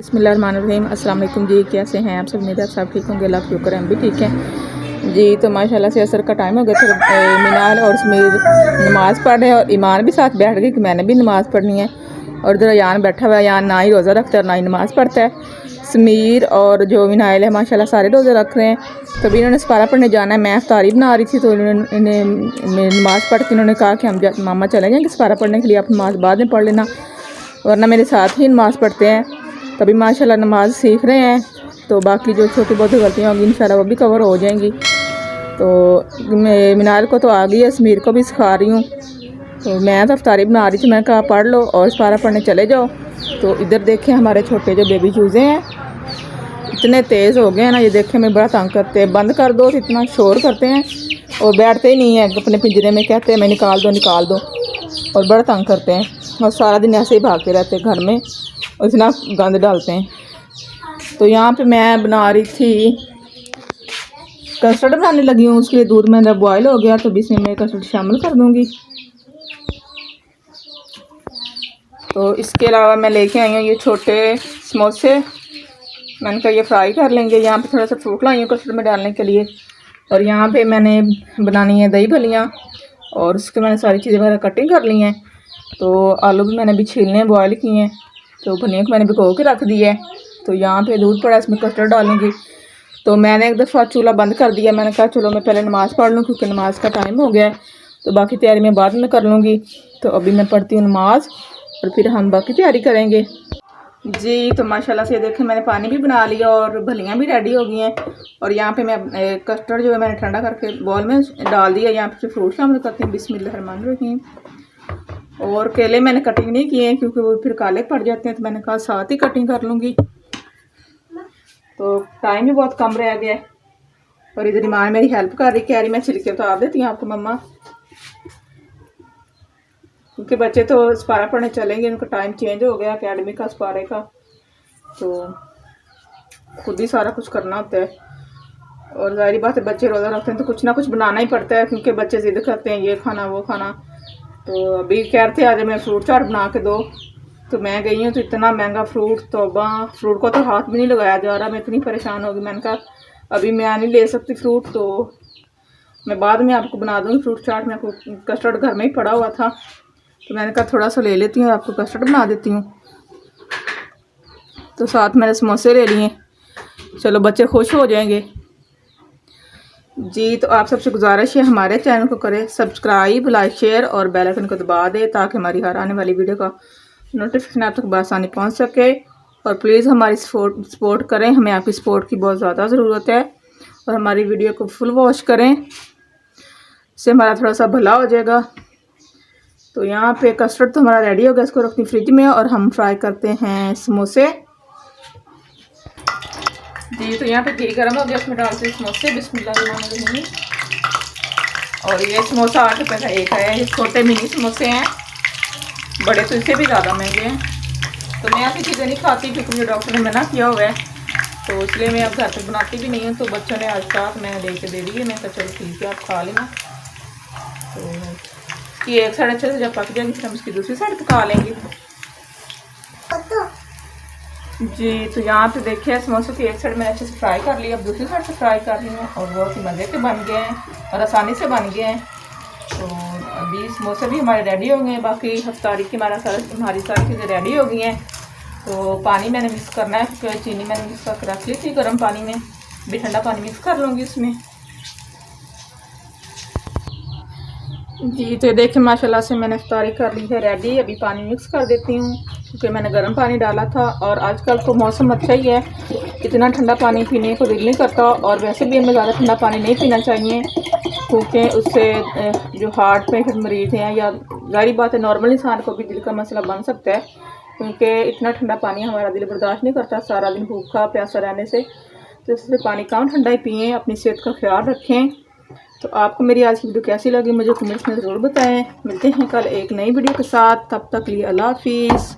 बिस्मिल्लाहिर्रहमानिर्रहीम। अस्सलाम वालेकुम जी, कैसे हैं आप सब? उम्मीद है आप सब ठीक होंगे, अल्लाह का शुक्र है हम भी ठीक हैं जी। तो माशाल्लाह से असर का टाइम हो गया था। मिनाल और समीर नमाज़ पढ़ रहे हैं और ईमान भी साथ बैठ गई कि मैंने भी नमाज़ पढ़नी है। और इधर यान बैठा हुआ है, यान ना ही रोज़ा रखता है ना ही नमाज़ पढ़ता है। समीर और जो मिनाल है माशाल्लाह सारे रोज़े रख रहे हैं। तो भी इन्होंने सपारा पढ़ने जाना है। मैं इफ्तारी बना रही थी तो इन्हें नमाज़ पढ़ के इन्होंने कहा कि हम मामा चले जाएंगे सपारा पढ़ने के लिए, आप नमाज़ बाद में पढ़ लेना वरना मेरे साथ ही नमाज़ पढ़ते हैं। तभी माशाल्लाह नमाज सीख रहे हैं। तो बाकी जो छोटी बहुत गलतियाँ होंगी इंशाल्लाह वो भी कवर हो जाएंगी। तो मिनाल को तो आ गई है, समीर को भी सिखा रही हूँ। तो मैं तो इफ्तारी बना रही थी, मैं कहा पढ़ लो और सपारा पढ़ने चले जाओ। तो इधर देखें हमारे छोटे जो बेबी चूज़े हैं इतने तेज़ हो गए हैं ना, ये देखें मैं बड़ा तंग करते हैं। बंद कर दो तो इतना शोर करते हैं और बैठते ही नहीं है अपने पिंजरे में, कहते हैं मैं निकाल दो और बड़ा तंग करते हैं। और सारा दिन ऐसे ही भागते रहते हैं घर में और इतना गंद डालते हैं। तो यहाँ पे मैं बना रही थी कस्टर्ड, बनाने लगी हूँ। उसके लिए दूध मेरा बॉयल हो गया तो भी इसमें मैं कस्टर्ड शामिल कर दूँगी। तो इसके अलावा मैं लेके आई हूँ ये छोटे समोसे, मैंने कहा ये फ्राई कर लेंगे। यहाँ पे थोड़ा सा फ्रूट लाई हूँ कस्टर्ड में डालने के लिए। और यहाँ पे मैंने बनानी है दही भलियाँ और उसके मैंने सारी चीज़ें वगैरह कटिंग कर ली हैं। तो आलू भी मैंने अभी छीलने हैं, बॉयल किए हैं। तो भलियाँ को मैंने भिगो के रख दी है। तो यहाँ पे दूध पड़ा, इसमें कस्टर्ड डालूँगी। तो मैंने एक दफ़ा चूल्हा बंद कर दिया, मैंने कहा चलो मैं पहले नमाज़ पढ़ लूँ क्योंकि नमाज़ का टाइम हो गया है। तो बाकी तैयारी मैं बाद में कर लूँगी। तो अभी मैं पढ़ती हूँ नमाज़ और फिर हम बाकी तैयारी करेंगे जी। तो माशाल्लाह से देखें मैंने पानी भी बना लिया और भलियाँ भी रेडी हो गई हैं। और यहाँ पे मैं कस्टर्ड जो है मैंने ठंडा करके बॉल में डाल दिया। यहाँ पे फ्रूट शामिल करते हैं, बिस्मिल्लाहिर्रहमानिर्रहीम। और केले मैंने कटिंग नहीं किए हैं क्योंकि वो फिर काले पड़ जाते हैं, तो मैंने कहा साथ ही कटिंग कर लूँगी। तो टाइम भी बहुत कम रह गया है। और इधर ईमान मेरी हेल्प कर रही, कह रही मैं छिलके उतार देती हूँ आपको मम्मा, क्योंकि बच्चे तो सपारा पढ़ने चलेंगे, उनका टाइम चेंज हो गया अकेडमी का सपारे का। तो खुद ही सारा कुछ करना होता है। और ज़ाहिर बात है बच्चे रोज़ा रखते हैं तो कुछ ना कुछ बनाना ही पड़ता है क्योंकि बच्चे ज़िद करते हैं ये खाना वो खाना। तो अभी कह रहे थे आज मैं फ्रूट चाट बना के दो, तो मैं गई हूँ तो इतना महंगा फ्रूट, तौबा फ्रूट को तो हाथ भी नहीं लगाया जा रहा। मैं इतनी परेशान हो गई, मैंने कहा अभी मैं नहीं ले सकती फ्रूट, तो मैं बाद में आपको बना दूँगी फ्रूट चाट। मेरे को कस्टर्ड घर में ही पड़ा हुआ था तो मैंने कहा थोड़ा सा ले लेती हूँ, आपको कस्टर्ड बना देती हूँ। तो साथ मैंने समोसे ले लिए, चलो बच्चे खुश हो जाएंगे जी। तो आप सबसे गुजारिश है हमारे चैनल को करें सब्सक्राइब, लाइक, शेयर और बेल आइकन को दबा दें ताकि हमारी हर आने वाली वीडियो का नोटिफिकेशन आप तक बआसानी पहुंच सके। और प्लीज़ हमारी सपोर्ट करें, हमें आपकी सपोर्ट की बहुत ज़्यादा ज़रूरत है। और हमारी वीडियो को फुल वॉच करें, इससे हमारा थोड़ा सा भला हो जाएगा। तो यहाँ पे कस्टर्ड तो हमारा रेडी हो गया, इसको रखती फ्रिज में और हम फ्राई करते हैं समोसे जी। तो यहाँ पे घी गर्म हो गया, उसमें डालते हैं समोसे, बिस्मिल्लाहिर्रहमानिर्रहीम। और ये समोसा 8 रुपये का एक है। ये छोटे मिनी समोसे हैं, बड़े तो इससे भी ज़्यादा महंगे हैं। तो मैं ऐसी चीज़ें नहीं खाती क्योंकि मुझे डॉक्टर ने मना किया हुआ है, तो इसलिए मैं अब घर पर बनाती भी नहीं हूँ। तो बच्चों ने आज रात मैंने दे के दे दी है, मैं कहा चलो ठीक है आप खा लेना। तो इसकी एक साइड अच्छे से जब पक जाएगी फिर हम इसकी दूसरी साइड पका लेंगे जी। तो यहाँ पे देखिए समोसे की एक साइड मैंने अच्छे से फ्राई कर लिया, अब दूसरी साइड से फ्राई कर रही हूँ और बहुत ही मज़े के बन गए हैं और आसानी से बन गए हैं। तो अभी समोसे भी हमारे रेडी हो गए हैं, बाकी इफ्तारी की हमारी सारी चीज़ें रेडी हो गई हैं। तो पानी मैंने मिक्स करना है क्योंकि चीनी मैंने मिक्स करके रख ली थी गर्म पानी में, भी ठंडा पानी मिक्स कर लूँगी इसमें जी। तो देखिए माशाल्लाह से मैंने इफ्तारी कर ली है रेडी। अभी पानी मिक्स कर देती हूँ क्योंकि मैंने गर्म पानी डाला था। और आजकल तो मौसम अच्छा ही है, इतना ठंडा पानी पीने को दिल नहीं करता। और वैसे भी हमें ज़्यादा ठंडा पानी नहीं पीना चाहिए क्योंकि उससे जो हार्ट पेशेंट मरीज़ हैं या ज़ाहिर बात है नॉर्मल इंसान को भी दिल का मसला बन सकता है क्योंकि इतना ठंडा पानी हमारा दिल बर्दाश्त नहीं करता सारा दिन भूखा प्यासा रहने से। तो इसलिए पानी कम ठंडा ही पिएँ, अपनी सेहत का ख्याल रखें। तो आपको मेरी आज की वीडियो कैसी लगी मुझे कमेंट्स में ज़रूर बताएं। मिलते हैं कल एक नई वीडियो के साथ, तब तक लिए अल्लाह हाफिज़।